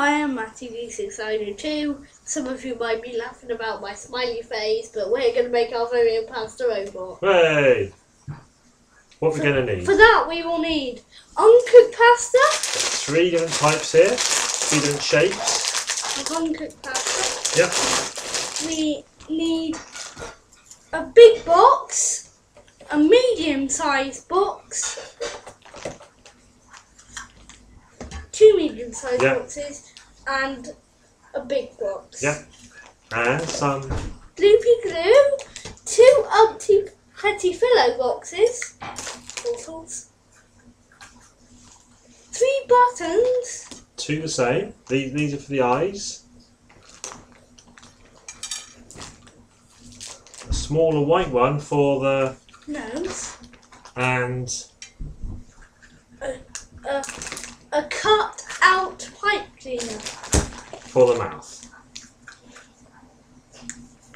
Hi, I'm Matty V602. Some of you might be laughing about my smiley face, but we're going to make our very own pasta robot. Hey! What we're going to need? For that, we will need uncooked pasta. 3 different types here, 3 different shapes. Of uncooked pasta. Yep. We need a big box, a medium-sized box, 2 medium-sized boxes, and a big box. Yep. And some gloopy glue, 2 empty Petit Filo boxes, bottles, 3 buttons. 2 the same. These are for the eyes. A smaller white one for the nose. And a cut out pipe cleaner for the mouth.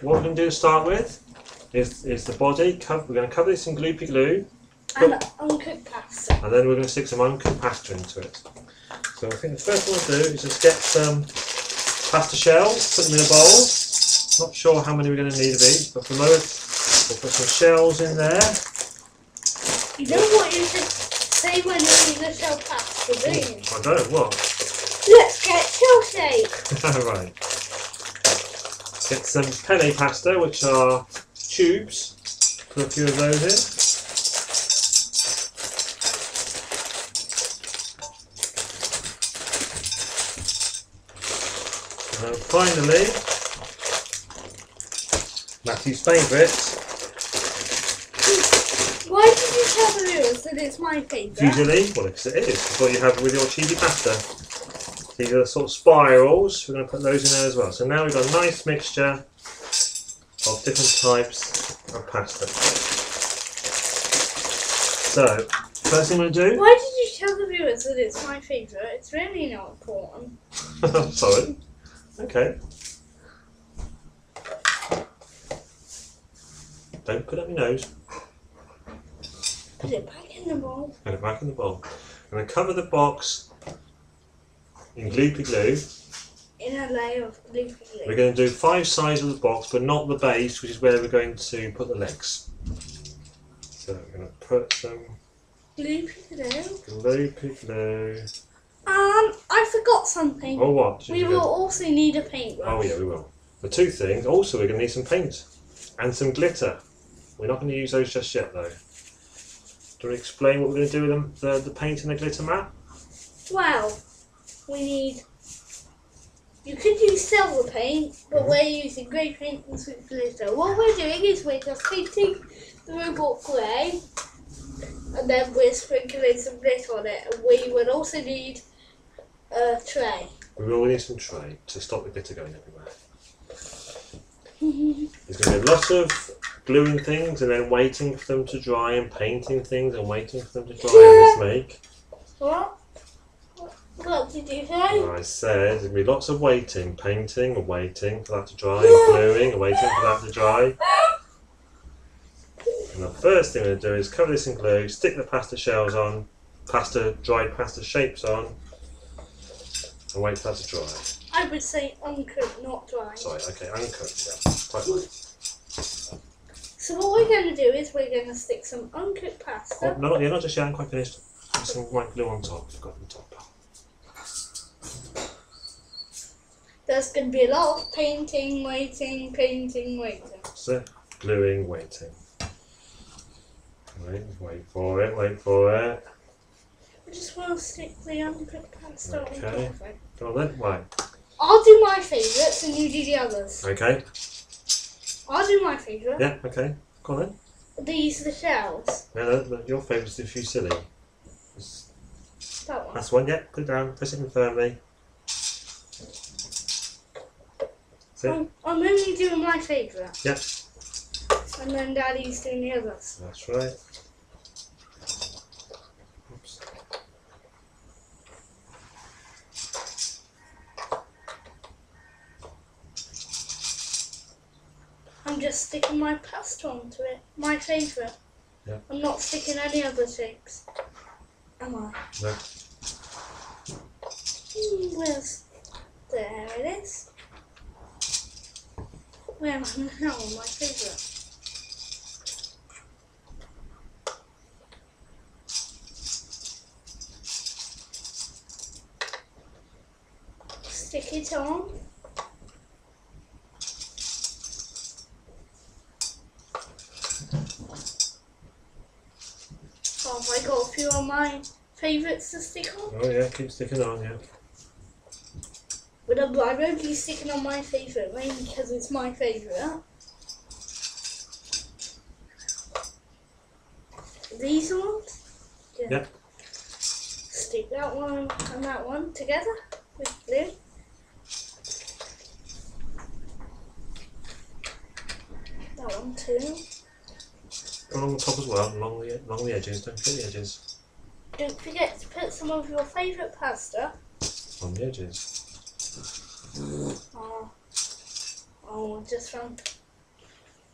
What we're going to do to start with is the body. We're going to cover this in gloopy glue. And uncooked pasta. And then we're going to stick some uncooked pasta into it. So I think the first thing we'll do is just get some pasta shells, put them in a bowl. Not sure how many we're going to need of each, but for the moment we'll put some shells in there. You know what you should say when you need a shell pasta, do you? I don't, what? Let's get shell shape. Right. Get some penne pasta, which are tubes. Put a few of those in. And finally, Matthew's favourite. Why did you tell the viewers that it's my favourite? Usually, well, because it is. It's what you have with your cheesy pasta. These are the sort of spirals. We're going to put those in there as well. So now we've got a nice mixture of different types of pasta. So, first thing I'm going to do... Why did you tell the viewers that it's my favourite? It's really not important. Sorry. Okay. Don't put up your nose. Put it back in the bowl. Put it back in the bowl. I'm going to cover the box in gloopy glue. In a layer of gloopy glue. We're going to do 5 sides of the box, but not the base, which is where we're going to put the legs. So we're going to put some gloopy glue. Gloopy glue. I forgot something. Oh, what? We will also need a paintbrush. Oh yeah, we will. The 2 things. Also, we're going to need some paint and some glitter. We're not going to use those just yet, though. Do you want to explain what we're going to do with the paint and the glitter, Matt? Well, we need... You could use silver paint, but we're using grey paint and sweet glitter. What we're doing is we're just painting the robot grey, and then we're sprinkling some glitter on it. And we would also need a tray. We will need some tray to stop the glitter going everywhere. There's going to be a lot of gluing things and then waiting for them to dry, and painting things and waiting for them to dry in this make. What? What did you say? I said there's going to be lots of waiting, painting and waiting for that to dry, and gluing and waiting for that to dry. And the first thing we're going to do is cover this in glue, stick the pasta shells on, dried pasta shapes on, and wait for that to dry. I would say uncooked, not dry. Sorry, okay, uncooked, yeah. Quite right. So what we're going to do is we're going to stick some uncooked pasta. Oh, no, not just yet, I haven't quite finished. Put some white glue on top, forgot the top. There's going to be a lot of painting, waiting, painting, waiting. So, gluing, waiting. Wait for it, wait for it. I just want to stick the uncooked pasta on top Okay. of it. Go on then, right. I'll do my favourites and you do the others. Okay. I'll do my favourite. Yeah, okay. Go on then. These are the shells. No, your favourite's too silly. That one. That's one, yeah. Put it down, press it in firmly. I'm only doing my favourite. Yep. And then Daddy's doing the others. That's right. Oops. I'm just sticking my pasta onto it. My favourite. Yeah. I'm not sticking any other shapes. Am I? No. Where's... There it is. Where am I now? My favourite. Stick it on. Oh, have I got a few of my favourites to stick on? Oh yeah, keep sticking on, yeah. But I won't be sticking on my favourite, mainly because it's my favourite. These ones? Yeah. Yep. Stick that one and that one together with glue. That one too. Along the top as well, along the edges, don't forget the edges. Don't forget to put some of your favourite pasta. On the edges. Oh, just found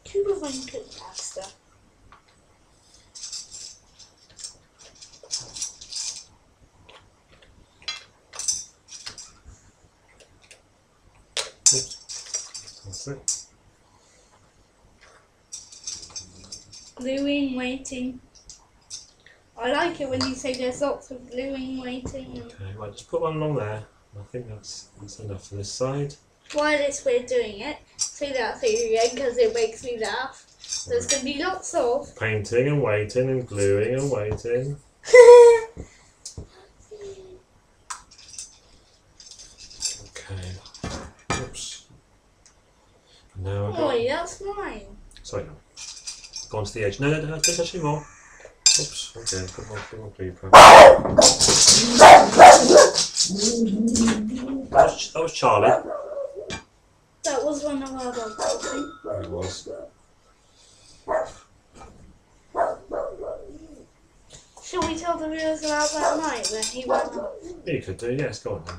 tube of uncooked pasta. Oops. That's it. Gluing, waiting. I like it when you say there's lots of gluing, waiting. And Okay, right, just put one along there. I think that's enough for this side. while we're doing it, say that thing again because it makes me laugh. There's going to be lots of Painting and waiting and gluing and waiting. Okay. Oops. Now I got. Oh, that's mine. Sorry, no. Go on to the edge. No, don't touch any more. Oops. Okay, put more glue. That was Charlie. That was one of our dogs, I think. It was. Shall we tell the viewers about that night when he ran off? You could do, yes, go on then.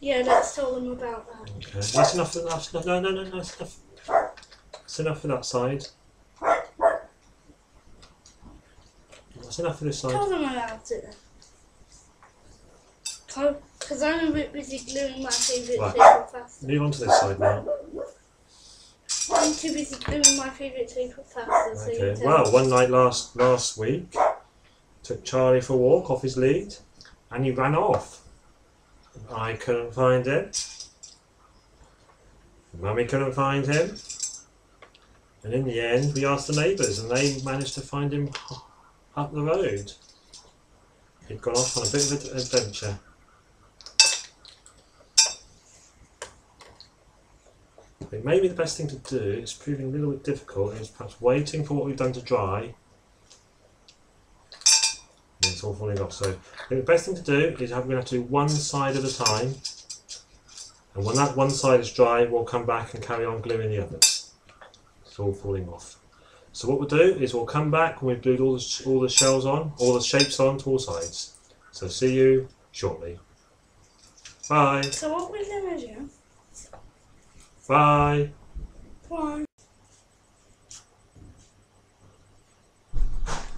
Yeah, let's tell them about that. Okay. That's enough for that. No, that's enough. That's enough for that side. That's enough for this side. Tell them about it then. Because I'm a bit busy gluing my favourite table pasta. Move on to this side now. I'm too busy gluing my favourite table pasta. So Okay. you tell Well, one night last week, took Charlie for a walk off his lead, and he ran off. I couldn't find him. Mummy couldn't find him. And in the end, we asked the neighbours, and they managed to find him up the road. He'd gone off on a bit of an adventure. I think maybe the best thing to do, it's proving a little bit difficult, is perhaps waiting for what we've done to dry. And it's all falling off. So I think the best thing to do is we're going to have to do one side at a time. And when that one side is dry, we'll come back and carry on gluing the others. It's all falling off. So what we'll do is we'll come back when we've glued all the shells on, all the shapes on to all sides. So see you shortly. Bye. So what we're going to do... Bye. Bye.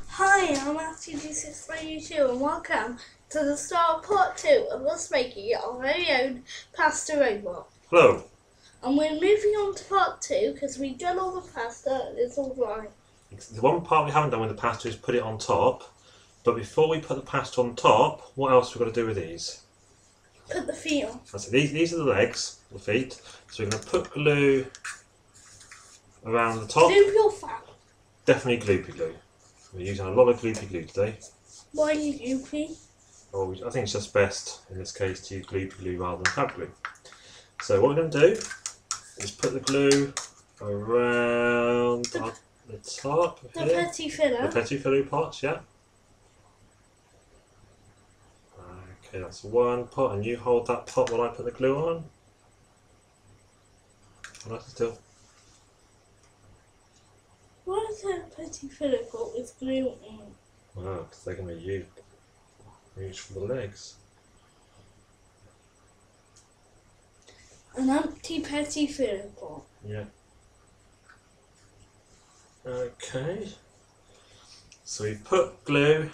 Hi, I'm Matthew2632 and welcome to the start of part 2 of us making our very own pasta robot. Hello. And we're moving on to part 2 because we've done all the pasta and it's all dry. The one part we haven't done with the pasta is put it on top. But before we put the pasta on top, what else have we got to do with these? Put the feet on. So these are the legs, the feet. So we're going to put glue around the top. Loop your fat. Definitely gloopy glue. We're using a lot of gloopy glue today. Why are you loopy? Oh, I think it's just best in this case to use gloopy glue rather than fab glue. So what we're going to do is put the glue around the top The here. petit filler. The petit filler parts, yeah. Okay, that's one pot, and you hold that pot while I put the glue on. Hold that still. Why is that petit filler got with glue on? Wow, because they're going to be used for the legs. An empty petit filler pot. Yeah. Okay. So we've put glue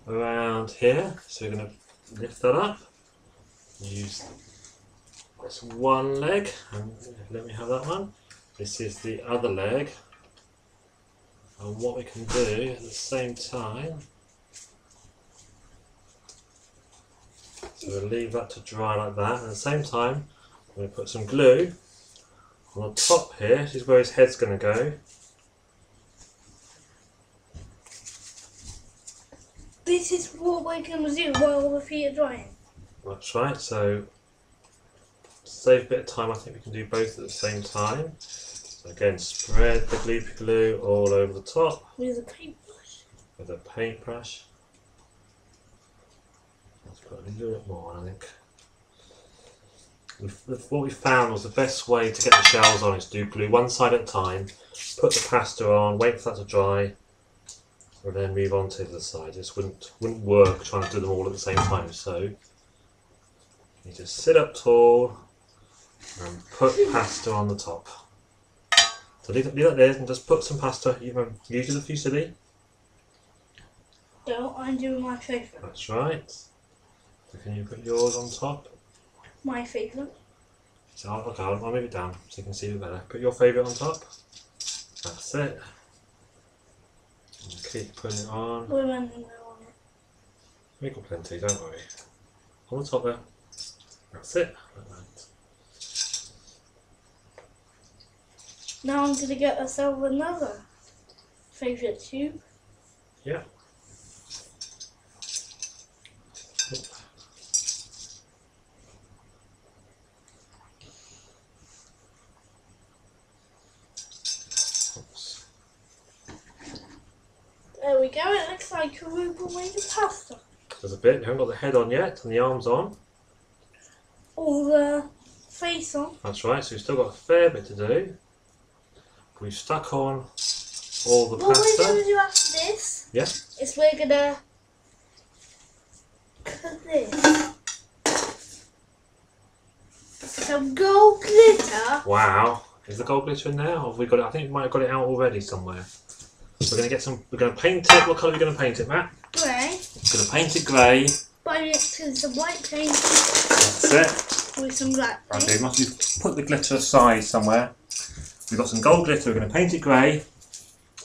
around here, so we're going to lift that up. use this one leg, and let me have that one. This is the other leg, and what we can do at the same time, so we'll leave that to dry like that, and at the same time I'm going to put some glue on the top here. This is where his head's going to go. This is what we're going to do while the feet are drying. That's right, so to save a bit of time, I think we can do both at the same time. So again, spread the gloopy glue all over the top. With a paintbrush. With a paintbrush. Let's put a little bit more on, I think. What we found was the best way to get the shells on is to do glue one side at a time, put the pasta on, wait for that to dry, and then move on to the other side. This wouldn't work trying to do them all at the same time, so you just sit up tall and put pasta on the top. So leave that there and just put some pasta. You can use it if you're silly. Don't undo my favourite. That's right. So can you put yours on top? My favourite. So okay, I'll move it down so you can see it better. Put your favourite on top. That's it. And keep putting it on. We're running now on it. We've got plenty, don't worry. On the top there. That's it. Like that. Now I'm going to get myself another favourite tube. Yeah. Oops. There we go, it looks like a ruble made of pasta. There's a bit, we haven't got the head on yet and the arms on. All the face on. That's right, so we've still got a fair bit to do. We've stuck on all the What we're pasta. going to do after this Yeah. is we're going to cut this. Some gold glitter. Wow. Is the gold glitter in there? Or have we got it? I think we might have got it out already somewhere. We're going to get some, we're going to paint it. What colour are we going to paint it, Matt? Grey. We're going to paint it grey. By mixing some white paint That's it. with some black paint. Okay, must have put the glitter aside somewhere. We've got some gold glitter, we're going to paint it grey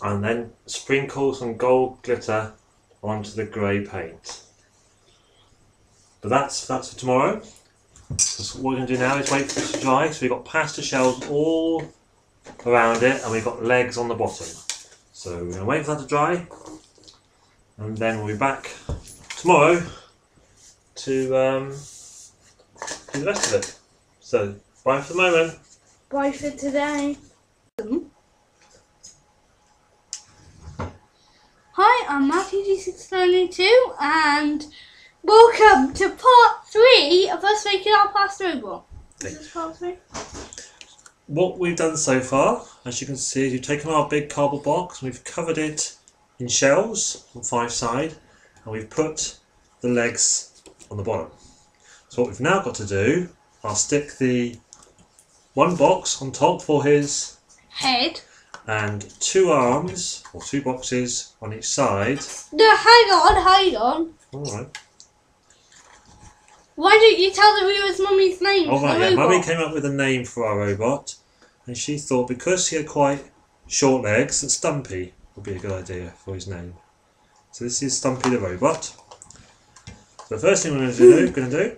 and then sprinkle some gold glitter onto the grey paint. But that's for tomorrow. So what we're going to do now is wait for this to dry. So we've got pasta shells all around it and we've got legs on the bottom. So we're going to wait for that to dry and then we'll be back tomorrow to do the rest of it. So bye for the moment. Bye for today. Hi, I'm MattyG692 and welcome to part 3 of us making our pasta robot. Is this part 3? What we've done so far, as you can see, is we've taken our big cardboard box and we've covered it in shells on 5 sides and we've put the legs on the bottom. So what we've now got to do, I'll stick the one box on top for his Head. and 2 arms, or 2 boxes on each side. No, hang on. Alright. Why don't you tell the viewers Mummy's name? Oh for right, the yeah, robot? Mummy came up with a name for our robot and she thought because he had quite short legs that Stumpy would be a good idea for his name. So this is Stumpy the robot. So the first thing we're going to do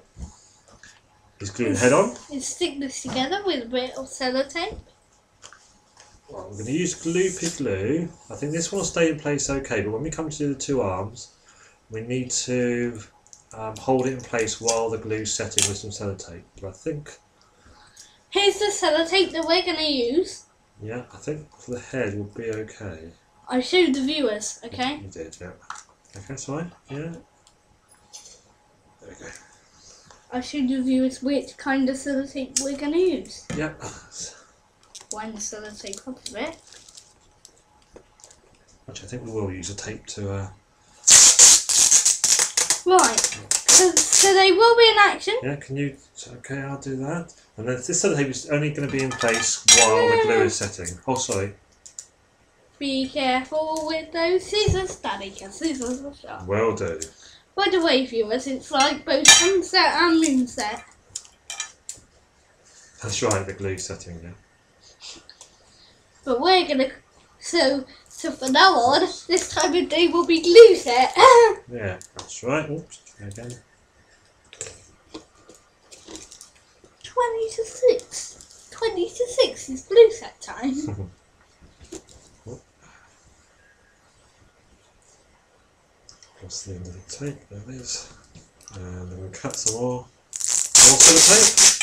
is glue the head on. Is stick this together with a bit of sellotape. Well, we're going to use gloopy glue. I think this one will stay in place okay, but when we come to do the 2 arms, we need to hold it in place while the glue's setting with some sellotape. But I think, Here's the sellotape that we're going to use. yeah, I think for the head will be okay. I showed the viewers, okay? You did, yeah. Okay, that's fine. Yeah. There we go. I showed the viewers which kind of sellotape we're going to use. Yep. Wind the sellotape up a bit. Which I think we will use a tape to. Right, so they will be in action. Yeah, can you? Okay, I'll do that. And then this sellotape is only going to be in place while the glue is setting. Oh, sorry. Be careful with those scissors, Daddy, because scissors are sharp. Will do. By the way, viewers, it's like both sunset and moonset. That's right, the glue setting, yeah. But we're gonna so from now on, this time of day will be glue set. Yeah, that's right. Oops, try again. 20 to 6. 20 to 6 is glue set time. Across the end of the tape, there it is. And then we'll cut some more sellotape.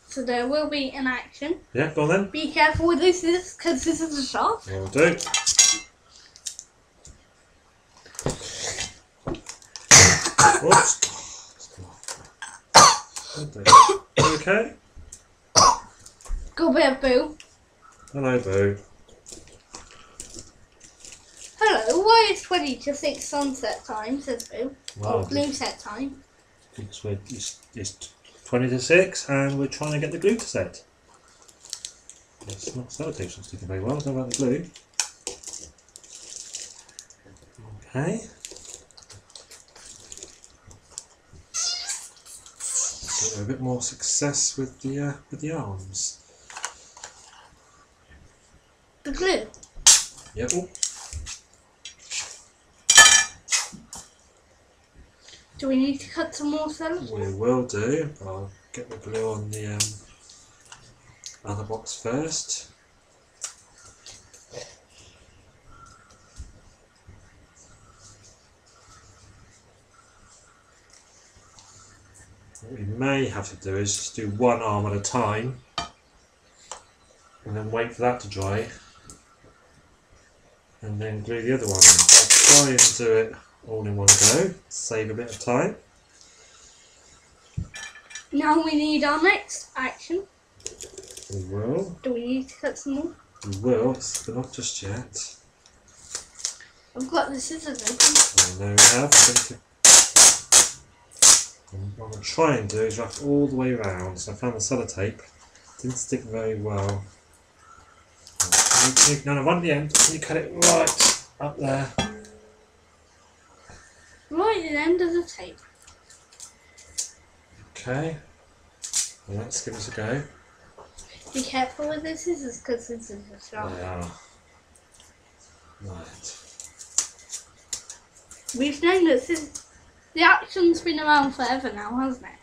So there will be an action. Yeah, go on then. Be careful with this, because this is a sharp. Will do. Oops. Okay. Go there, Boo. Hello, Boo. Hello, why is 20 to 6 sunset time, says Boo. Wow. Or glue set time. It's 20 to 6 and we're trying to get the glue to set. It's not sellotape's not sticking very well, it's not about the glue. Okay. So a bit more success with the arms. The glue. Yep. Ooh. Do we need to cut some more cells? We will do. I'll get the glue on the other box first. What we may have to do is just do one arm at a time and then wait for that to dry and then glue the other one in. I'll try and do it all in one go, save a bit of time. Now we need our next action. We will. Do we need to cut some more? We will, but not just yet. I've got the scissors open. I know we have. What I'm going to try and do is wrap it all the way around. So I found the sellotape didn't stick very well. No, one at the end. You cut it right up there. Right at the end of the tape. Okay. Well, let's give this a go. Be careful with the scissors because this is a sharp. They are. Right. We've known that the action's been around forever now, hasn't it?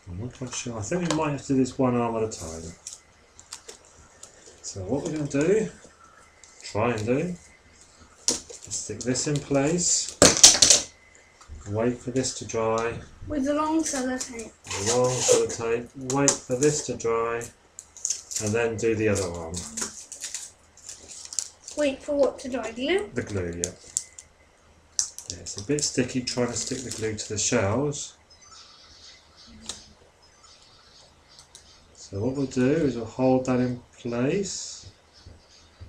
I'm not quite sure. I think we might have to do this one arm at a time. So what we're going to do, try and do, is stick this in place, wait for this to dry, With the long sellotape. long sellotape, wait for this to dry, and then do the other arm. Wait for what to dry? Glue? The glue, yeah. Yeah, it's a bit sticky trying to stick the glue to the shells. So what we'll do is we'll hold that in place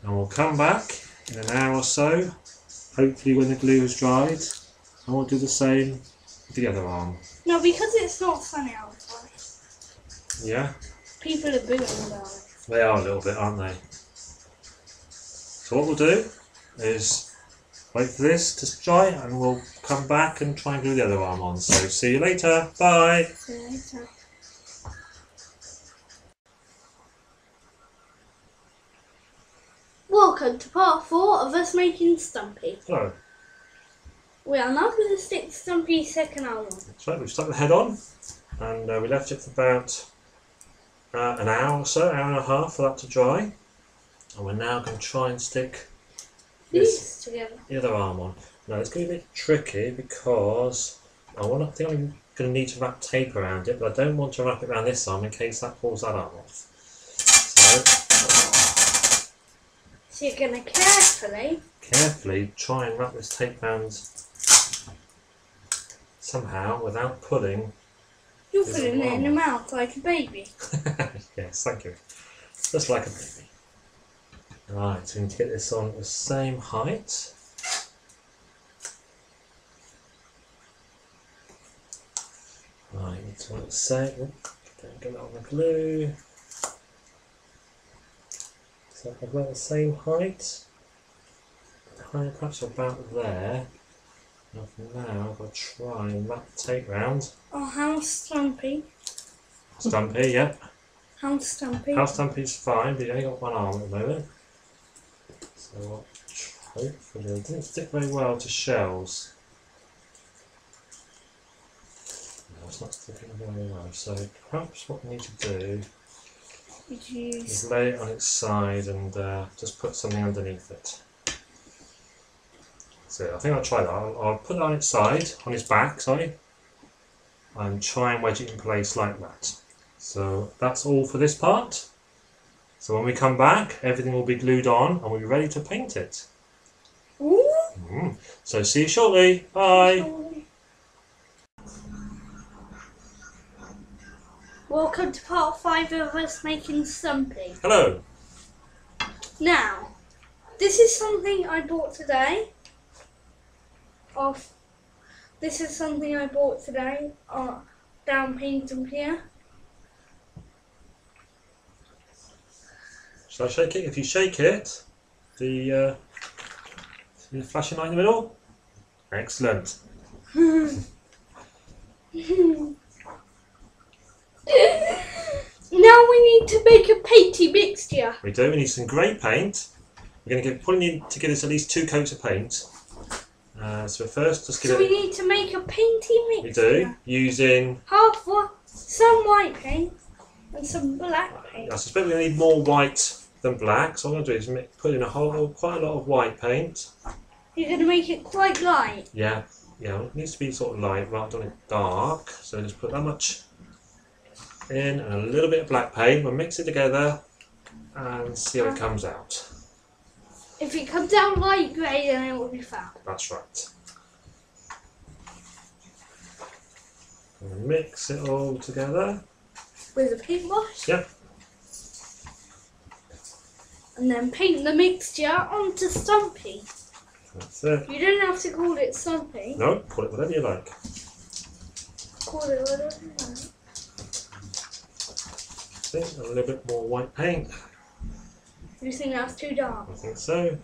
and we'll come back in an hour or so, hopefully when the glue has dried, and we'll do the same with the other arm. No, because it's not sunny outside. Yeah? People are booing about it. They are a little bit, aren't they? So what we'll do is wait for this to dry and we'll come back and try and glue the other arm on. So see you later. Bye. See you later. Welcome to part 4 of us making Stumpy. Hello. We are now going to stick Stumpy's second arm on. That's right, we've stuck the head on and we left it for about an hour or so, hour and a half for that to dry. And we're now going to try and stick These together. the other arm on. Now it's going to be a bit tricky because I think I'm going to need to wrap tape around it, but I don't want to wrap it around this arm in case that pulls that arm off. So you're going to carefully try and wrap this tape around somehow without pulling. You're putting it in your mouth like a baby. Yes, thank you. Just like a baby. Right, so we need to get this on at the same height. Right, need to want the same. Don't get that on the glue. So about the same height. perhaps about there. Now for now, I've got to try and map the tape round. Oh, how's Stumpy? Stumpy, yep. How's Stumpy? House Stumpy's fine, but he's only got one arm at the moment. So hopefully it didn't stick very well to shells. No, it's not sticking very well. So perhaps what we need to do is lay it on its side and just put something underneath it. So I think I'll try that. I'll put it on its side, on its back, sorry, and try and wedge it in place like that. So that's all for this part. So when we come back, everything will be glued on and we'll be ready to paint it. Ooh. So see you shortly. Bye. Welcome to part 5 of us making Stumpy. Hello. Now, this is something I bought today. This is something I bought today down Painting Pier. Shall I shake it? If you shake it, the flashing light in the middle. Excellent. Now we need to make a painty mixture. We do. We need some grey paint. We're going to probably need to give this at least 2 coats of paint. So first, just give So it. we need to make a painty We mixture. do using. Some white paint and some black paint. I suspect we're going to need more white than black. So what I'm going to do is put in quite a lot of white paint. You're going to make it quite light. Yeah, it needs to be sort of light rather than dark. So just put that much in and a little bit of black paint. We'll mix it together and see how it comes out. If it comes out light grey, then it will be fab. That's right. And mix it all together. With a paintbrush. Yep. And then paint the mixture onto Stumpy. That's it. You don't have to call it Stumpy. No, call it whatever you like. Call it whatever you like. See, a little bit more white paint. You think that's too dark? I think so.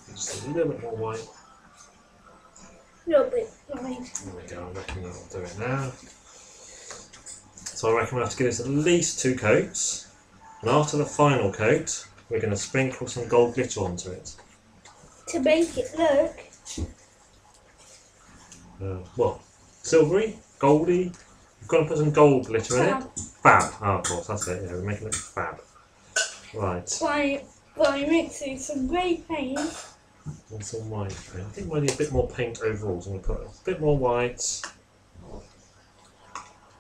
Just a little bit more white. A little bit light. There we go, I reckon that'll do it now. So I reckon we'll have to give this at least 2 coats. And after the final coat, we're going to sprinkle some gold glitter onto it. To make it look. Well, silvery, goldy. We've got to put some gold glitter in it. Fab. Oh, of course, that's it. Yeah, we're making it fab. Right. By mixing some grey paint. And some white paint. I think we need a bit more paint overall. So I'm going to put a bit more white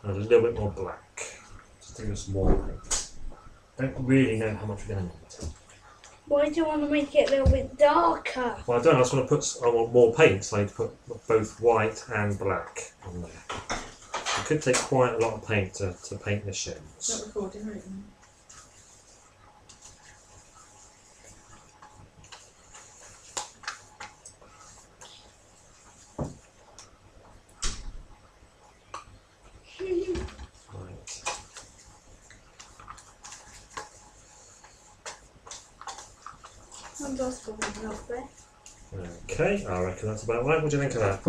and a little bit more black. Just to give us some more paint. Don't really know how much we're going to need. Why do you want to make it a little bit darker? Well, I don't. I just want to I want more paint, so I need to put both white and black on there. It could take quite a lot of paint to paint the shells. Not recording, right? Right. That's probably enough there. Okay, I reckon that's about right. What do you think of that?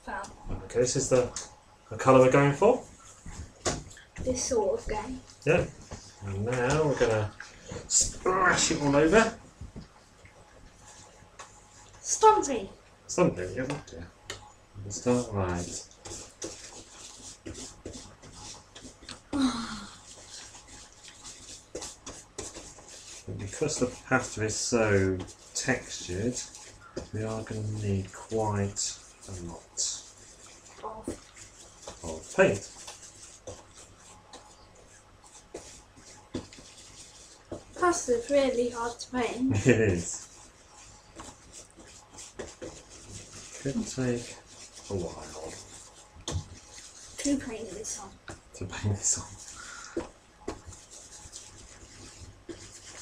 Fab. Okay, this is the colour we're going for. This sort of game. Yeah. And now we're going to splash it all over. Stumpy. Something, yeah. We'll start right. And because the pasta is so textured, we are going to need quite a lot of paint. Pasta's really hard to paint. It is. Could take a while To paint this on. to paint this on.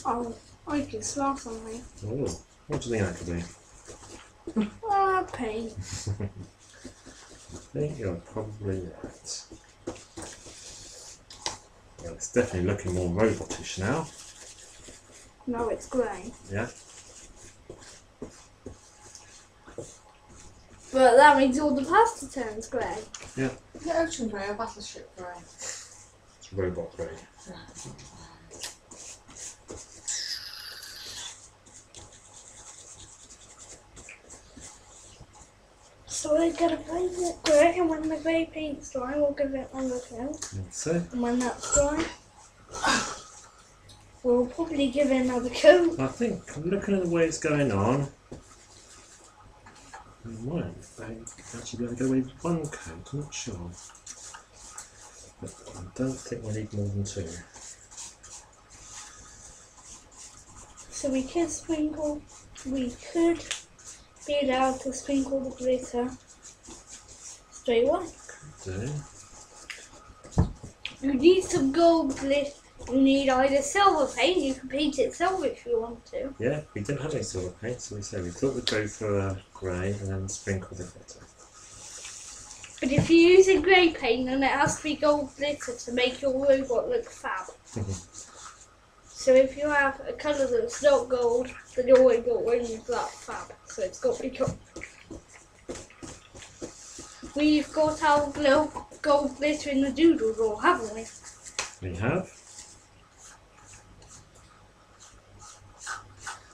Oh, I can smell something. Oh, what do you think that could be? Paint. I think you're probably right. Well, it's definitely looking more robotish now. No, it's grey. Yeah. But that means all the pasta turns grey. Yeah. Is it ocean grey or battleship grey? It's robot grey. So we're gonna paint it grey, and when the grey paint's dry, we'll give it on the coat. So, And when that's dry, we'll probably give it another coat. I think, looking at the way it's going on, we might actually be able to go away with one coat, I'm not sure. But I don't think we need more than two. So we could be allowed to sprinkle the glitter straight away. Do. You need some gold glitter. You need either silver paint. You can paint it silver if you want to. Yeah, we didn't have any silver paint, so we thought we'd go for grey and then sprinkle the glitter. But if you're using grey paint, then it has to be gold glitter to make your robot look fab. So if you have a colour that's not gold, then your robot won't look that fab. So it's got to be gold. We've got our gold glitter in the doodle drawer, haven't we? We have.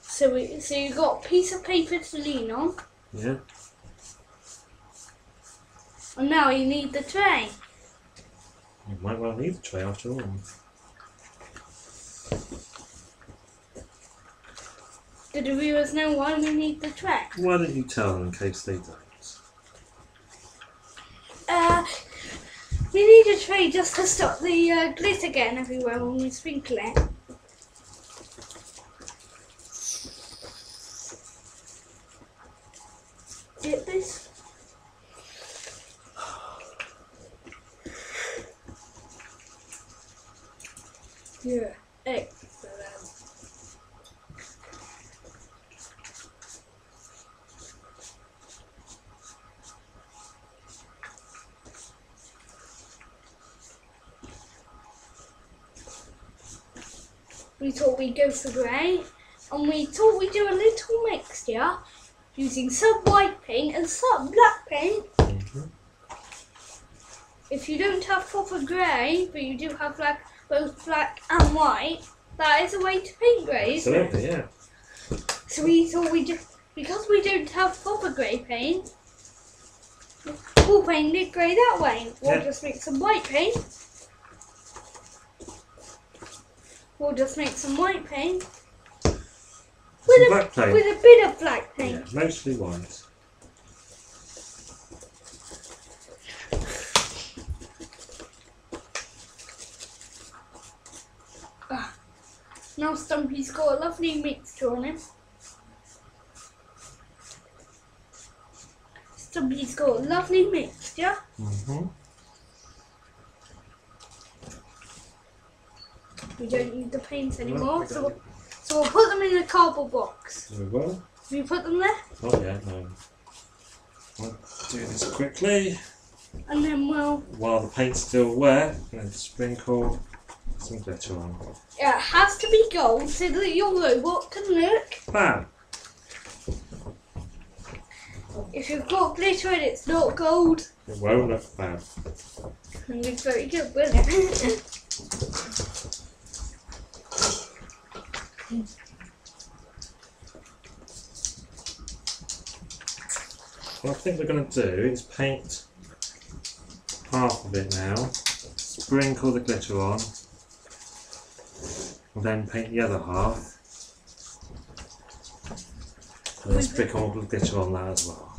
So you've got a piece of paper to lean on, Yeah. and now you need the tray. You might well need the tray after all. Do the viewers know why we need the tray? Why don't you tell them in case they don't? We need a tray just to stop the glitter getting everywhere when we sprinkle it. Get this? Yeah, excellent. We thought we'd go for grey, and we thought we'd do a little mixture using some white paint and some black paint. If you don't have proper grey, but you do have both black and white, that is a way to paint grey, isn't it? Absolutely, yeah. So we thought because we don't have proper grey paint, we'll paint it grey that way. We'll just make some white paint. We'll just make some white paint. Black paint. With a bit of black Yeah, paint. mostly white. Now Stumpy's got a lovely mixture on him. Stumpy's got a lovely mixture. We don't need the paints anymore, we so don't. we'll put them in a cardboard box. We will. Have you put them there? Oh yeah, no. I'll do this quickly And then we'll... while the paint's still wet and sprinkle some glitter on. It has to be gold so that your robot can look. Bam! If you've got glitter and it's not gold, It won't look bad. it looks very good, won't it? What I think we're going to do is paint half of it now, sprinkle the glitter on, and then paint the other half, and then sprinkle the glitter on that as well.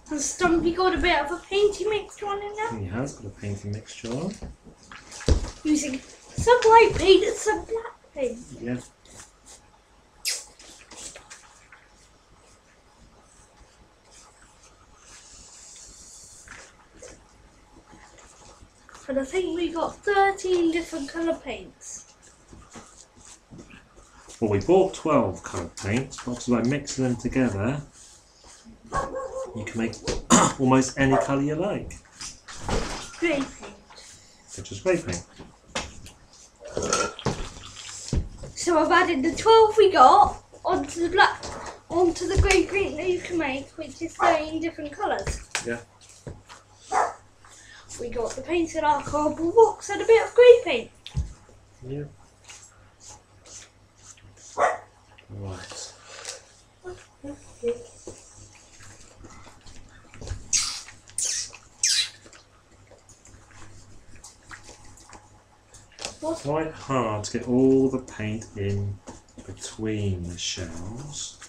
Has Stumpy got a bit of a painty mixture on him now? He has got a painting mixture on. Using some white paint and some black paint. Yeah. and I think we got 13 different colour paints. Well, we bought 12 coloured paints, but obviously by mixing them together, you can make almost any colour you like, Grey paint. such as grey paint. So I've added the 12 we got onto the grey paint that you can make, which is 13 different colours. Yeah. We got the paint in our cardboard box and a bit of grey paint. Yeah. Right. It's quite hard to get all the paint in between the shells.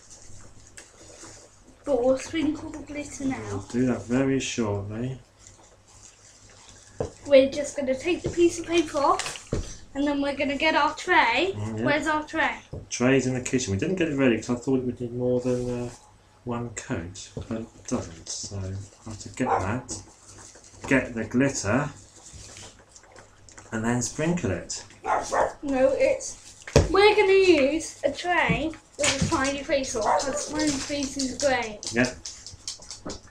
But we'll sprinkle the glitter We'll now. do that very shortly. We're just going to take the piece of paper off and then we're going to get our tray. Yeah. Where's our tray? Tray's in the kitchen. We didn't get it ready because I thought it would need more than one coat, but it doesn't. So I have to get that, get the glitter, and then sprinkle it. No, we're going to use a tray with a smiley face on because smiley face is grey. Yep.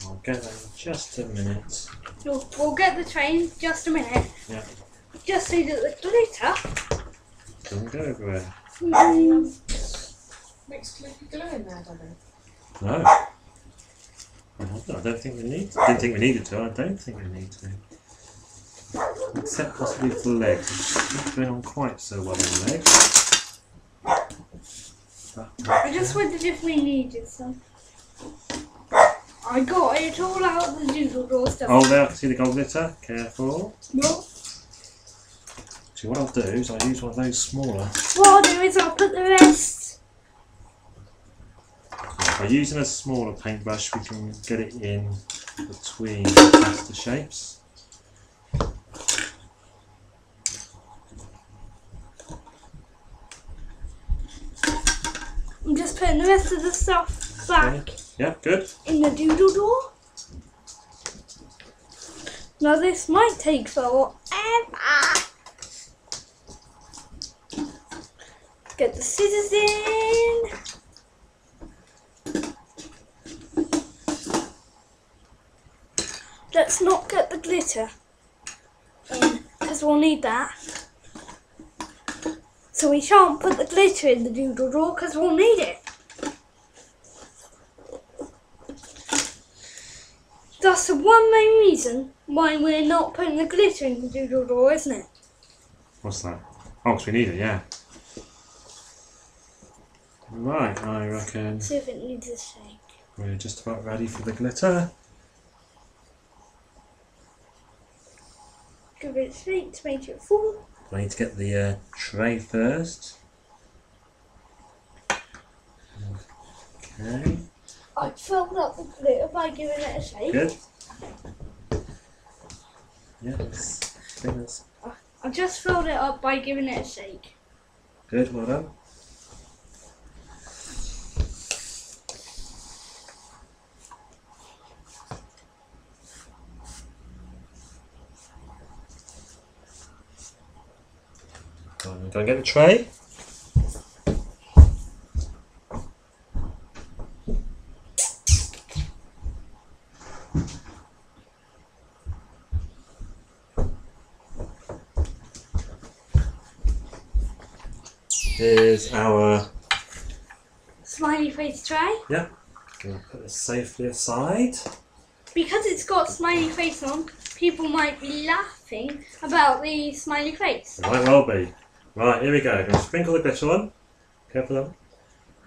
I'll get that in just a minute. We'll get the tray in just a minute. Yeah. Just so that the glitter Doesn't go everywhere. Mixed liquid glue in there, Daddy. No. I don't think we need to. Didn't think we needed to. I don't think we need to. Except possibly for the legs. It's not going on quite so well on the legs. I just wondered if we needed some. I got it all out of the doodle drawer stuff. Oh, there, I can see the gold glitter. Careful. What? See, what I'll do is I'll use one of those smaller. What I'll do is I'll put the rest. By using a smaller paintbrush, we can get it in between the pasta shapes. I'm just putting the rest of the stuff back Okay. Yeah, good. in the doodle drawer. Now this might take forever. Get the scissors in. Let's not get the glitter in because we'll need that. So we shan't put the glitter in the doodle drawer because we'll need it. That's the one main reason why we're not putting the glitter in the doodle drawer, isn't it? What's that? Oh, because we need it, yeah. Right, I reckon See if it needs a shake. we're just about ready for the glitter. Give it a shake to make it full. I need to get the tray first. Okay, I filled up the glitter by giving it a shake. good. Yes, I think that's I just filled it up by giving it a shake. good, well done. I'm going to get the tray. Here's our, Smiley face tray. yeah, going to put this safely aside. Because it's got smiley face on, people might be laughing about the smiley face. It might well be. Right, here we go. I'm going to sprinkle the glitter on. Careful on.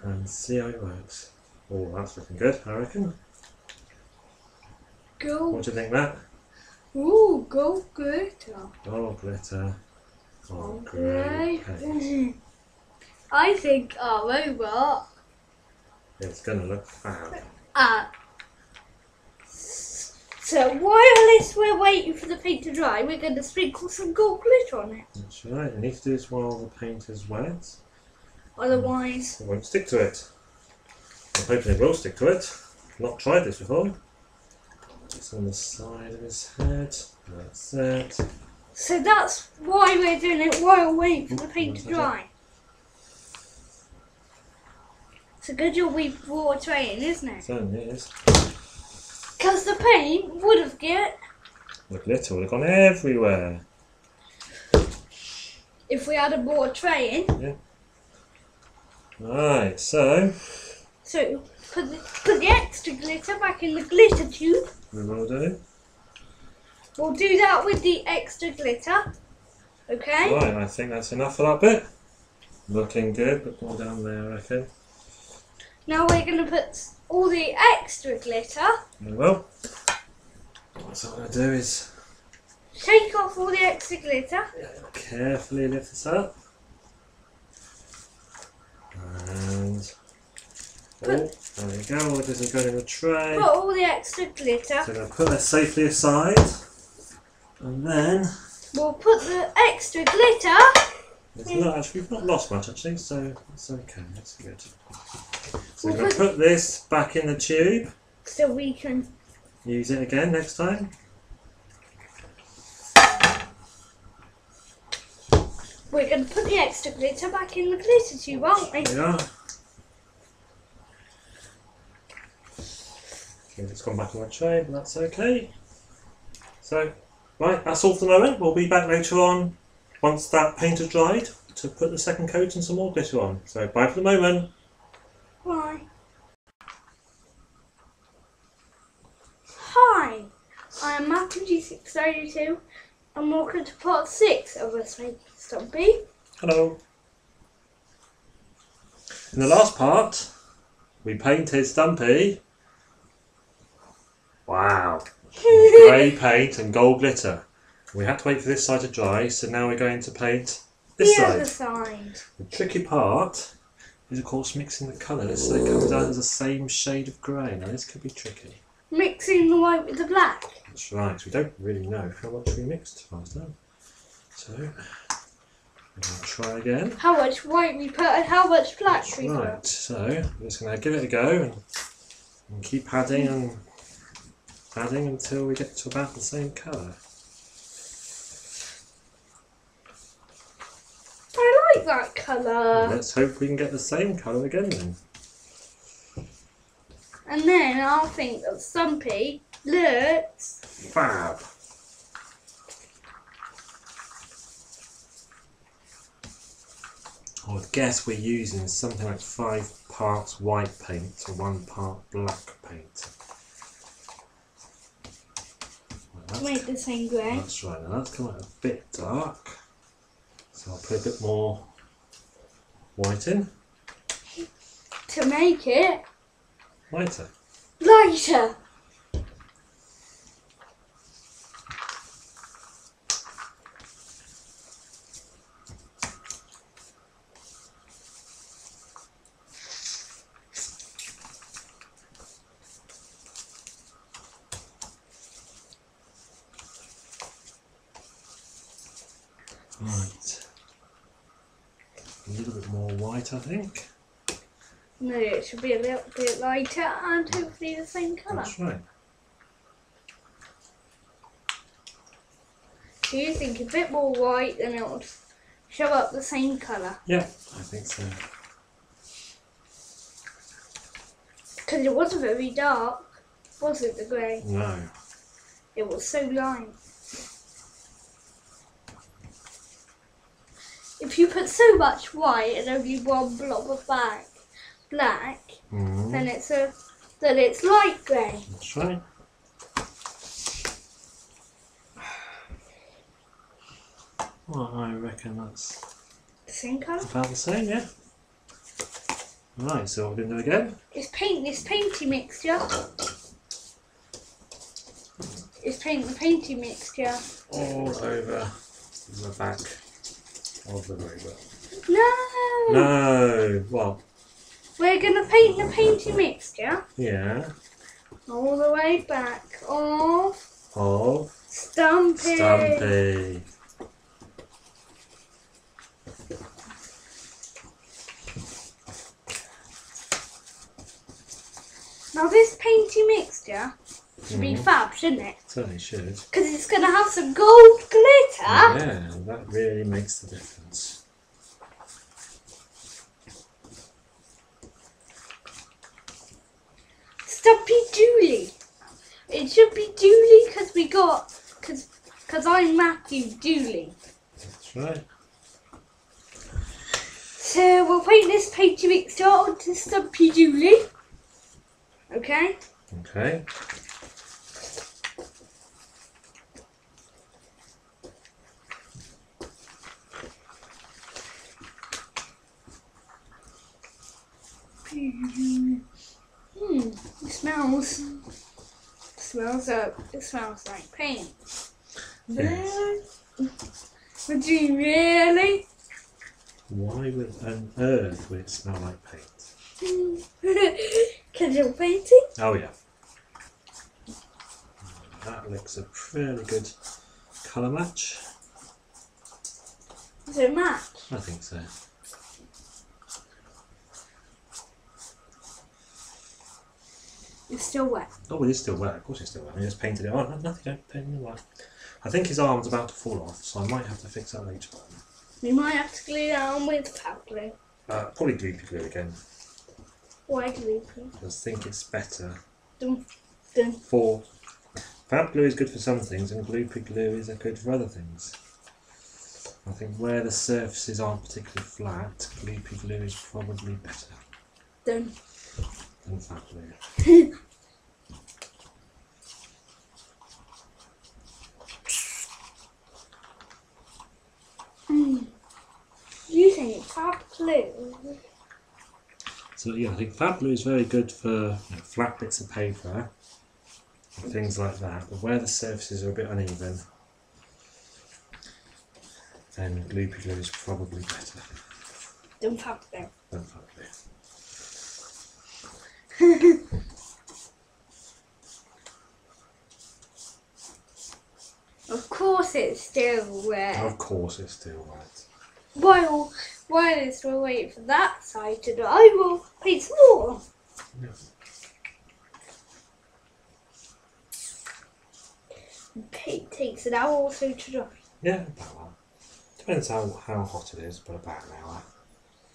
And see how it works. Oh, that's looking good, I reckon. Go. What do you think, Matt? Ooh, go glitter. Oh, glitter. Oh, Okay. great. I think our robot. It's going to look fab. So while we're waiting for the paint to dry, we're going to sprinkle some gold glitter on it. That's right. You need to do this while the paint is wet. Otherwise, It won't stick to it. I'm hoping it will stick to it. I've not tried this before. It's on the side of his head. That's it. So that's why we're doing it while waiting for the paint to dry. It's a good job we brought a tray in, isn't it? Certainly is. Because the paint would have get The glitter would have gone everywhere. if we had brought a tray in. Right, so So put the extra glitter back in the glitter tube. we will do. We'll do that with the extra glitter. Okay? Right, I think that's enough for that bit. Looking good, but more down there, I reckon. Now we're going to put all the extra glitter. Very well. So what I'm going to do is Shake off all the extra glitter. carefully lift this up. And there we go, all the glitter going in the tray. Put all the extra glitter. So I'm going to put that safely aside. And then We'll put the extra glitter. it's not actually, we've not lost much actually, so it's okay, that's good. So We'll I'm going to put this back in the tube. So we can. Use it again next time. We're going to put the extra glitter back in the glitter tube, aren't we? There we are. It's gone back on the tray, but that's okay. So, right, that's all for the moment. We'll be back later on, once that paint has dried, to put the second coat and some more glitter on. So, bye for the moment. Bye. Hi, I am Matthew G632 and welcome to part 6 of Let's Make Stumpy. Hello. In the last part, we painted Stumpy. Wow. Grey paint and gold glitter. We had to wait for this side to dry, so now we're going to paint this The side. other side. The tricky part is, of course, mixing the colours so it comes out as the same shade of grey. Now, this could be tricky. Mixing the white with the black. That's right, we don't really know how much we mixed last time. So, we're going to try again. How much white we put and how much black That's we right, put. so I'm just going to give it a go and keep adding and adding until we get to about the same colour. I like that Well, colour. let's hope we can get the same colour again then. And then I'll think that Stumpy looks. Fab! I would guess we're using something like 5 parts white paint to 1 part black paint. Well, Make the same grey. that's right, now that's come out a bit dark. So I'll put a bit more white in. To make it Lighter. lighter. Right. A little bit more white, I think. No, it should be a little bit lighter and hopefully the same colour. That's right. Do you think a bit more white and it would show up the same colour? Yeah, I think so. Because it wasn't very dark, was it, the grey? No. It was so light. If you put so much white and only one blob of black, Mm, then it's light grey. that's right. Well, I reckon that's The same colour? about the same, yeah. Right, so what we're going to do again. It's paint this painty mixture. It's paint the painty mixture. All over the back of the robot. No! No! Well, We're going to paint the painty mixture yeah. all the way back of Of Stumpy. Stumpy. Now this painty mixture Should be fab, shouldn't it? Certainly should. Because it's going to have some gold glitter. Yeah, that really makes the difference. Stumpy Dooley. It should be Dooley because we got, because I'm Matthew Dooley. That's right. So we'll paint this painty mixture onto Stumpy Dooley. Okay? Okay. It smells like paint. Yes. Would you really? Why on earth would it smell like paint? Because you're painting? Oh yeah. That looks a pretty good colour match. Is it match? I think so. It's still wet. Oh, it is still wet. Of course it's still wet. I just painted it on. Nothing, don't paint it white. I think his arm's about to fall off, so I might have to fix that later on. We might have to glue down with fab glue. Probably gloopy glue again. Why glue? I just think it's better. Dun. For fab glue is good for some things, and gloopy glue is good for other things. I think where the surfaces aren't particularly flat, gloopy glue is probably better Dun. than fab glue. You think fab glue? So yeah, I think fab glue is very good for flat bits of paper and things like that, but where the surfaces are a bit uneven, then gloopy glue is probably better Dun fab glue. than fab glue. Of course it's still wet. Of course it's still wet. While we're waiting for that side to dry, I will paint some more. Yeah. Paint takes an hour or so to dry. Yeah, about that. Depends how hot it is, but about an hour.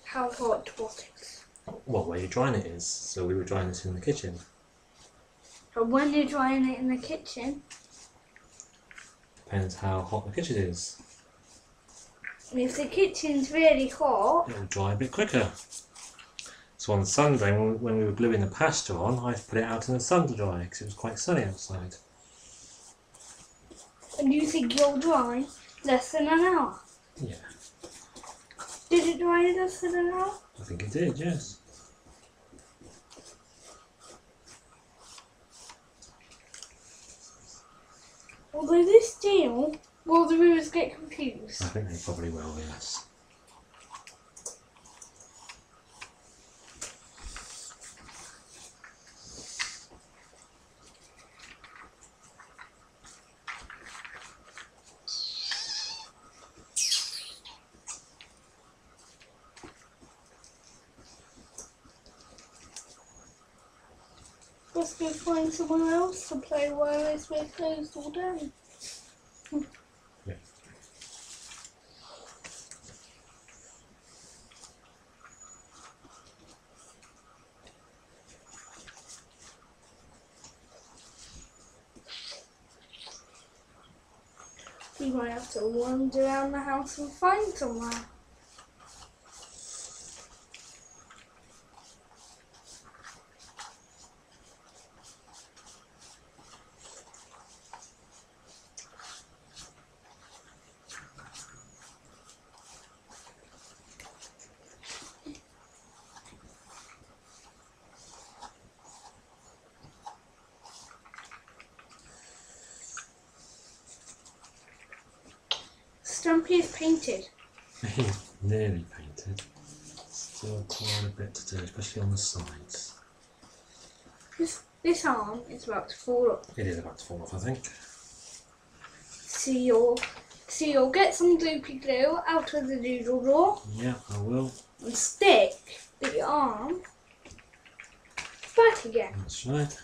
How hot what is? Well, where you're drying it is. So we were drying this in the kitchen. And when you're drying it in the kitchen, Depends how hot the kitchen is. if the kitchen's really hot, It will dry a bit quicker. So on Sunday, when we were gluing the pasta on, I put it out in the sun to dry because it was quite sunny outside. and you think you'll dry less than an hour. Yeah, Did it dry in less than an hour? I think it did, yes. Although this deal, will the viewers get confused? I think they probably will, yes. Let's go find someone else to play while we're closed all day. Yeah. We might have to wander around the house and find somewhere. Stumpy is painted. He's nearly painted. Still quite a bit to do, especially on the sides. This arm is about to fall off. It is about to fall off, I think. So you'll get some gloopy glue out of the doodle drawer Yeah, I will. and stick the arm back again. That's right.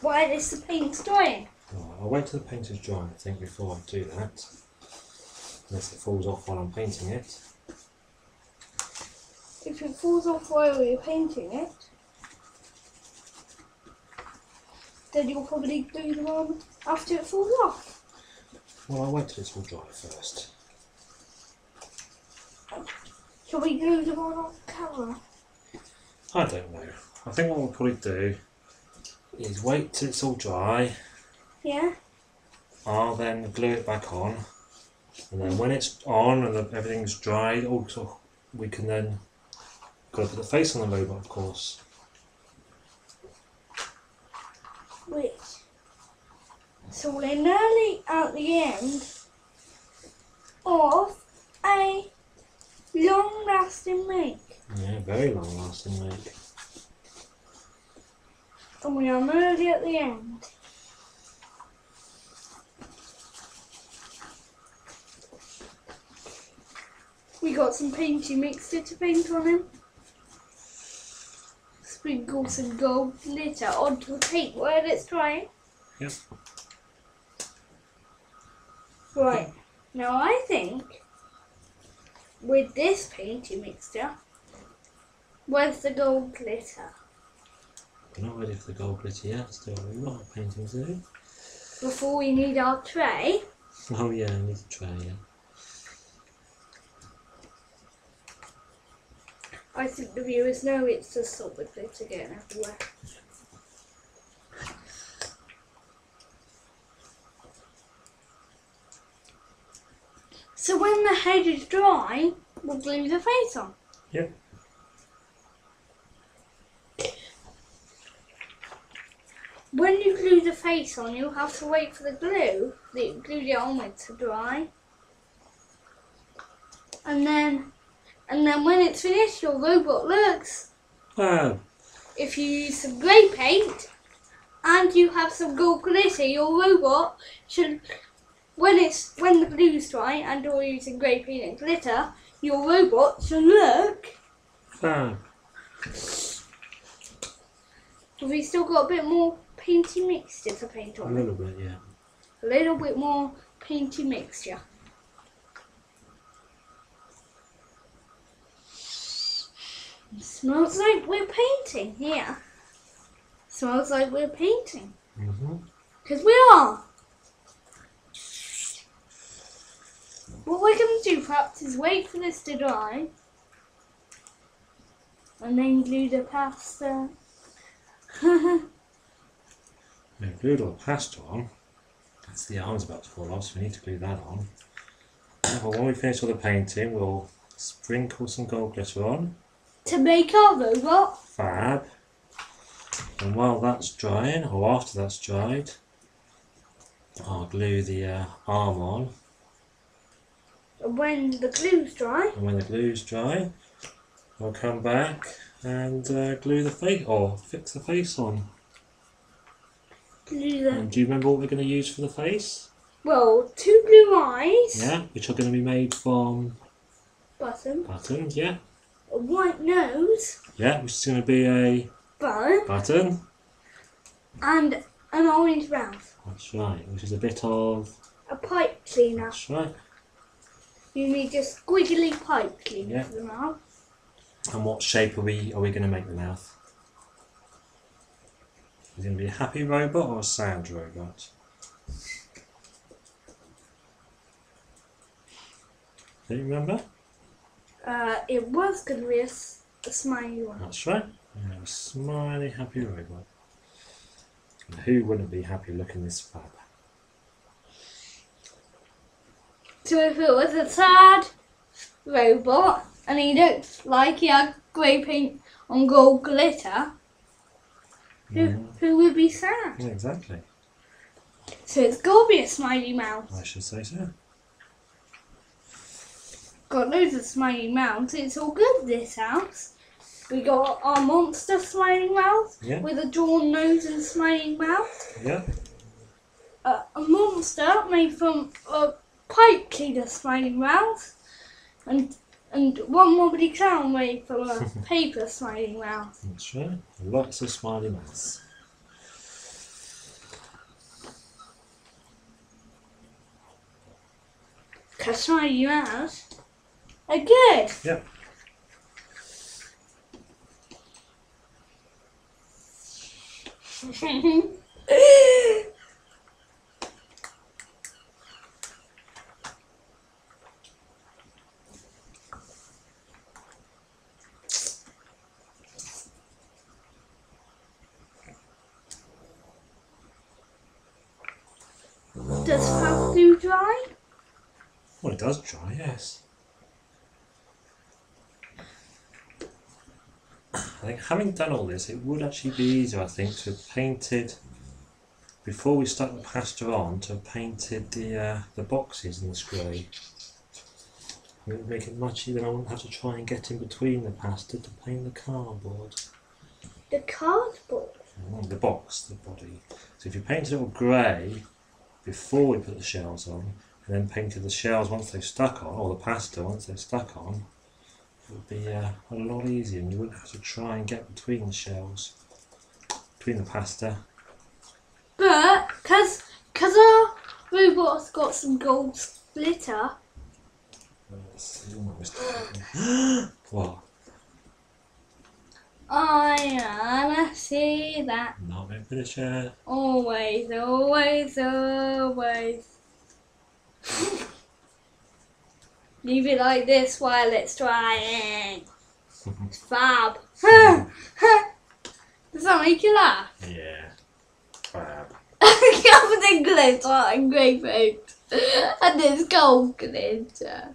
while the paint's drying. Right, I'll wait till the paint is dry, I think, before I do that. Unless it falls off while I'm painting it. If it falls off while you're painting it, then you'll probably glue them on after it falls off. Well, I'll wait till it's all dry first. Shall we glue them on camera? I don't know. I think what we'll probably do is wait till it's all dry. Yeah? I'll then glue it back on. And then when it's on and everything's dried, also we can then go put the face on the robot, of course. Which? So we're nearly at the end of a long-lasting make. Yeah, very long lasting make. And we are nearly at the end. We got some painty mixture to paint on him. Sprinkle some gold glitter onto the paint while it's drying. Yep. Right, now I think with this painty mixture, where's the gold glitter? We're not ready for the gold glitter yet, still we've got our painting to do. Before we need our tray. Oh yeah, I need a tray, yeah. I think the viewers know it's the silver glitter getting everywhere. So when the head is dry, we'll glue the face on. Yep. When you glue the face on, you'll have to wait for the glue that you glued it on with to dry. And then when it's finished, your robot looks. Wow. If you use some grey paint and you have some gold glitter, your robot should, when the glue's dry and you're using grey paint and glitter, your robot should look. Wow. Have we still got a bit more painty mixture to paint A on? little bit, yeah. A little bit more painty mixture. Smells like we're painting here. Smells like we're painting. Because we are. What we're going to do perhaps is wait for this to dry. And then glue the pasta. We've glued all the pasta on. That's the arm's about to fall off, so we need to glue that on. But when we finish all the painting, we'll sprinkle some gold glitter on. To make our robot. Fab. And while that's drying, or after that's dried, I'll glue the arm on. When the glue's dry. And when the glue's dry, I'll come back and glue the face, or fix the face on. Glue the... And do you remember what we're going to use for the face? Well, 2 blue eyes. Yeah, which are going to be made from Button. buttons, yeah. A white nose. Yeah, which is going to be a Bow. button. And an orange mouth. That's right, which is a bit of... A pipe cleaner. That's right. You need a squiggly pipe cleaner Yeah. for the mouth. And what shape are we going to make the mouth? Is it going to be a happy robot or a sad robot? Do you remember? It was going to be a smiley one. That's right. A smiley, happy robot. And who wouldn't be happy looking this fab? So if it was a sad robot and he looked like he had grey paint on gold glitter, who would be sad? Yeah, exactly. So it's got to be a smiley mouth. I should say so. Got loads of smiley mouths. It's all good, this house. We got our monster smiling mouth Yeah. with a drawn nose and smiling mouth. Yeah. A monster made from a pipe cleaner smiling mouth. And one wobbly clown made from a Mm-hmm. paper smiling mouth. That's right. Lots of smiley mouths. Right, Customer you have. Good. Yep. Does fab glue dry? Well, it does dry, yes. I think having done all this, it would actually be easier, I think, to have painted, before we stuck the pasta on, to have painted the boxes in this grey. It would make it much easier. I wouldn't have to try and get in between the pasta to paint the cardboard. The cardboard. The box, the body. So if you painted it all grey before we put the shells on, and then painted the shells once they've stuck on, or the pasta once they've stuck on, it would be a lot easier, and you wouldn't have to try and get between the shells, between the pasta. But, because our robot's got some gold glitter. What? I wanna see that. Not been finished yet. Always, always, always. Leave it like this while it's drying. It's fab. Does that make you laugh? Yeah. Fab. Covered in glitter and grey paint. And it's gold glitter.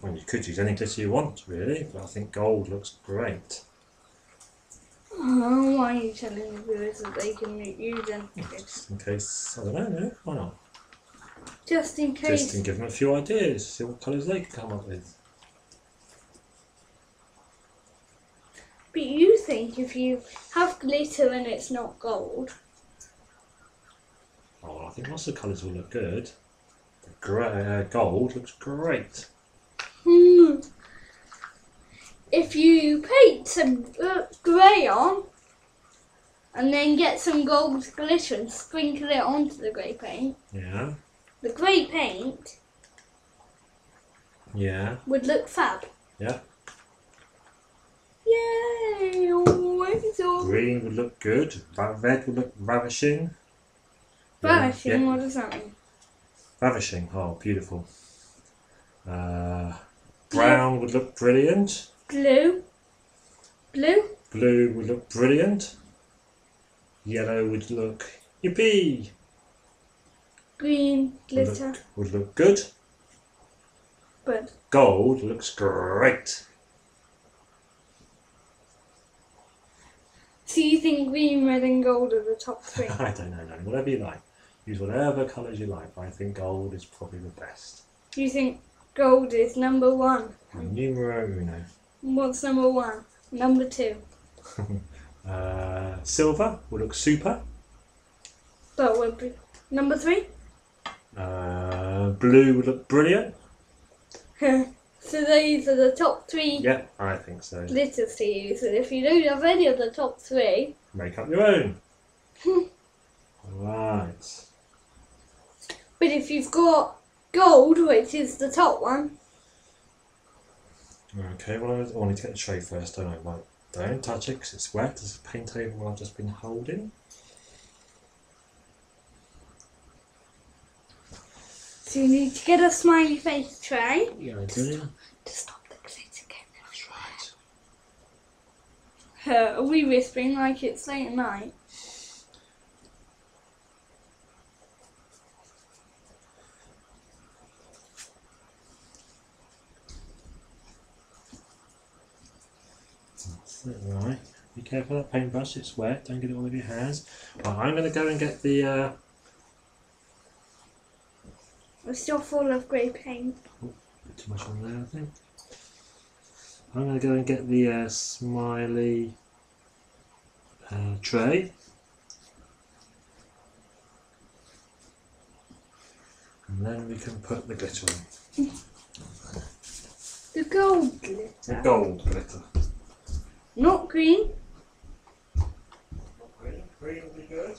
Well, you could use any glitter you want, really, but I think gold looks great. Oh, why are you telling the viewers that they can use anything? Just in case, I don't know, no? Why not? Just in case. Just to give them a few ideas, see what colours they can come up with. But you think if you have glitter and it's not gold. Oh, I think lots of colours will look good. The grey, gold looks great. If you paint some grey on and then get some gold glitter and sprinkle it onto the grey paint, Yeah. the grey paint Yeah. would look fab. Yeah. Yay! Always all Green would look good. Red would look ravishing. ravishing. Yeah. What does that mean? Ravishing. Oh, beautiful. Brown would look brilliant. Blue. Blue. Blue would look brilliant. Yellow would look yippee. Green glitter. Would look good. But Gold looks great. so you think green, red, and gold are the top three? I don't know, no. Whatever you like. Use whatever colours you like. I think gold is probably the best. You think gold is number one? Numero uno. What's number one? Number two. Silver would look super. That would be number three. Blue would look brilliant. So these are the top three Yeah, I think so. glitters to use. And if you don't have any of the top three, Make up your own. Right. but if you've got gold, which is the top one, Okay, well, I need to get the tray first, don't I? Right. Don't touch it because it's wet. There's a paint table I've just been holding. so you need to get a smiley face tray Yeah, I do. to stop the glitter getting That's right. Are we whispering like it's late at night? That's it, right. Be careful of that paintbrush, it's wet. Don't get it all over your hands. Right, I'm going to go and get the... We're still full of grey paint. too much on there, I think. I'm going to go and get the smiley tray. And then we can put the glitter on. The gold glitter. The gold glitter. Not green. Green will be good.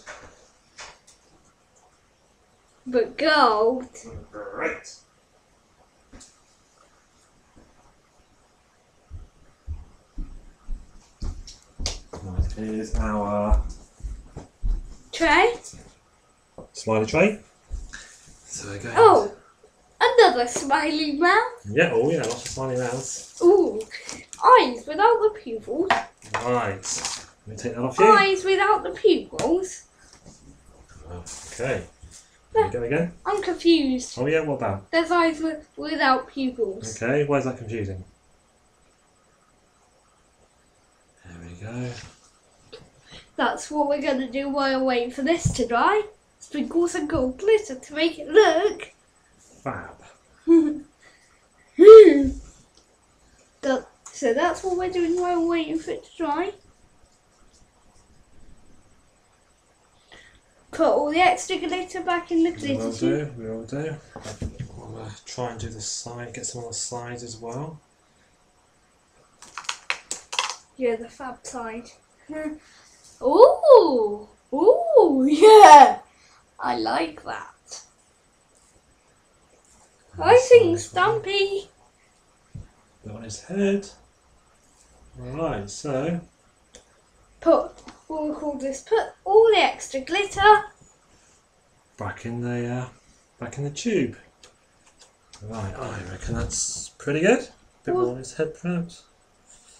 but gold. Great. Right, here's our Tray. smiley tray. So again. Oh, another smiley mouth. Yeah, oh yeah, lots of smiley mouths. Ooh, eyes without the pupils. Right. Let me take that off you. Eyes without the pupils. Okay. There we go again. I'm confused. Oh yeah, what about? There's eyes without pupils. Okay, why is that confusing? There we go. That's what we're going to do while waiting for this to dry. Sprinkle some gold glitter to make it look. Fab. So that's what we're doing while waiting for it to dry. Put all the extra glitter back in the We glitter will tube. do, we will do. We'll try and do the side, get some on the sides as well. Yeah, the fab side. Ooh! Ooh, yeah! I like that. I think Stumpy. Put on his head. Alright, so What we'll call this, put all the extra glitter. back in the tube. Right, I reckon that's pretty good. Bit more on his head perhaps.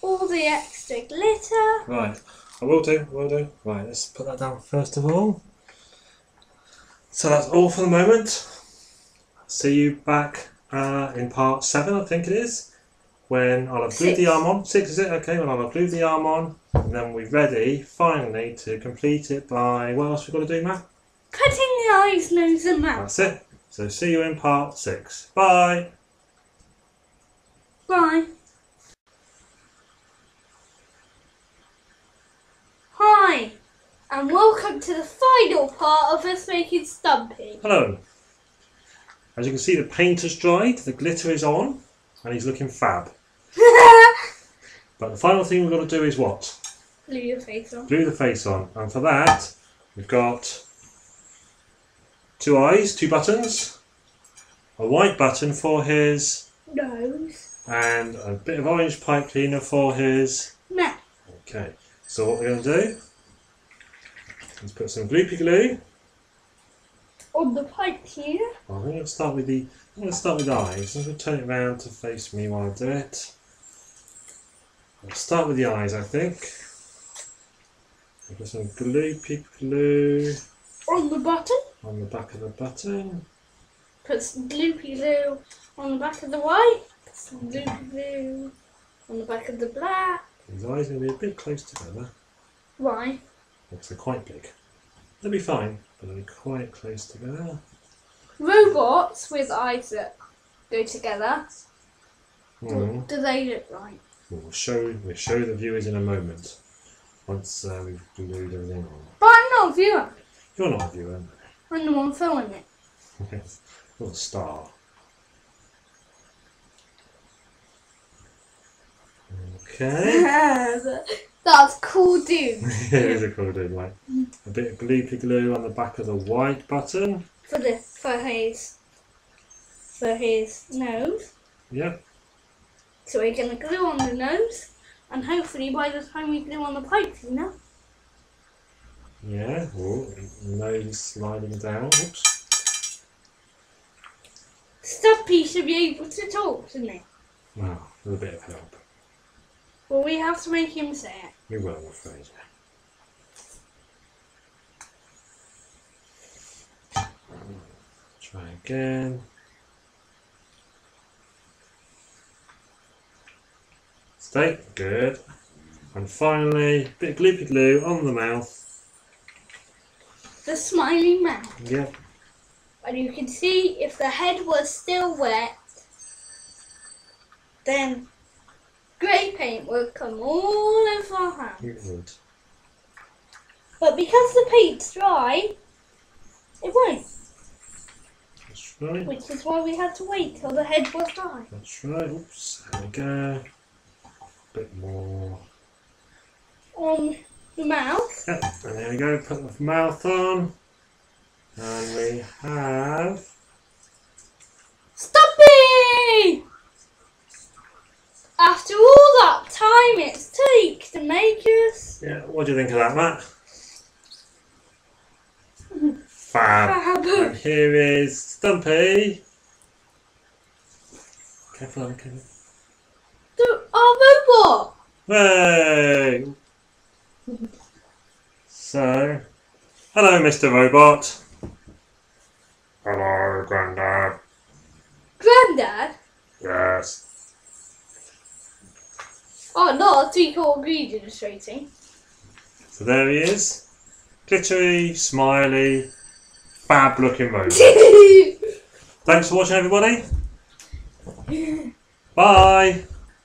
All the extra glitter. Right, I will do. Right, let's put that down first of all. So that's all for the moment. See you back in part 7, I think it is, when I'll have glued the 6. arm on. 6 is it? Okay, when I'll have glued the arm on, and then we're ready finally to complete it by, what else we've got to do, Matt? Cutting the eyes, nose and mouth. That's it. So see you in part 6. Bye! Bye. Hi, and welcome to the final part of us making Stumpy. Hello. As you can see, the paint has dried, the glitter is on, and he's looking fab. But the final thing we've got to do is what? Glue your face on. Glue the face on, and for that we've got 2 eyes, 2 buttons, a white button for his, Nose. and a bit of orange pipe cleaner for his. Mouth. Okay, so what we're going to do is put some gloopy glue. On the pipe here. I'm going to start with the eyes. I'm going to turn it around to face me while I do it. I'll start with the eyes, I think. I'll put some gloopy glue On the button. on the back of the button. Put some gloopy glue on the back of the white. Put some gloopy glue on the back of the black. These eyes are going to be a bit close together. Why? Because they're quite big. They'll be fine, but they'll be quite close together. Robots with eyes that go together. Mm. Do they look like? We'll show the viewers in a moment once we've glued everything on. But I'm not a viewer. You're not a viewer. I'm the one filming it. You're a star. Okay. That's cool, dude. It is a cool dude, right? A bit of gloopy glue on the back of the white button. For his nose. Yep. So we're gonna glue on the nose, and hopefully by the time we glue on the pipe cleaner, Yeah. Oh, nose is sliding down. Oops. Stumpy should be able to talk, shouldn't he? Wow, with a bit of help. Well, we have to make him say it. We will, I'm afraid. Try again. Stay. Good. And finally, a bit of gloopy glue on the mouth. The smiling mouth. Yep. And you can see if the head was still wet, then grey paint would come all over our hand. It would. But because the paint's dry, it won't. That's right. Which is why we had to wait till the head was dry. That's right. Oops. There we go. Bit more. On the mouth. Yep. And there we go. Put the mouth on. And we have... Stumpy! After all that time it's take to make us... Yeah, what do you think of that, Matt? Fab. And here is Stumpy. Careful, Anna, careful. Our robot! Hey! So, hello, Mr. Robot. Hello, Grandad. Grandad? Yes. Oh, not a three-quarter green demonstrating. So there he is. Glittery, smiley, fab-looking robot. Thanks for watching, everybody. Bye.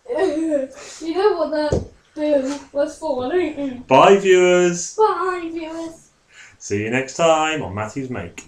You know what that bill was for, don't you? Bye, viewers. Bye, viewers. See you next time on Matthew's Make.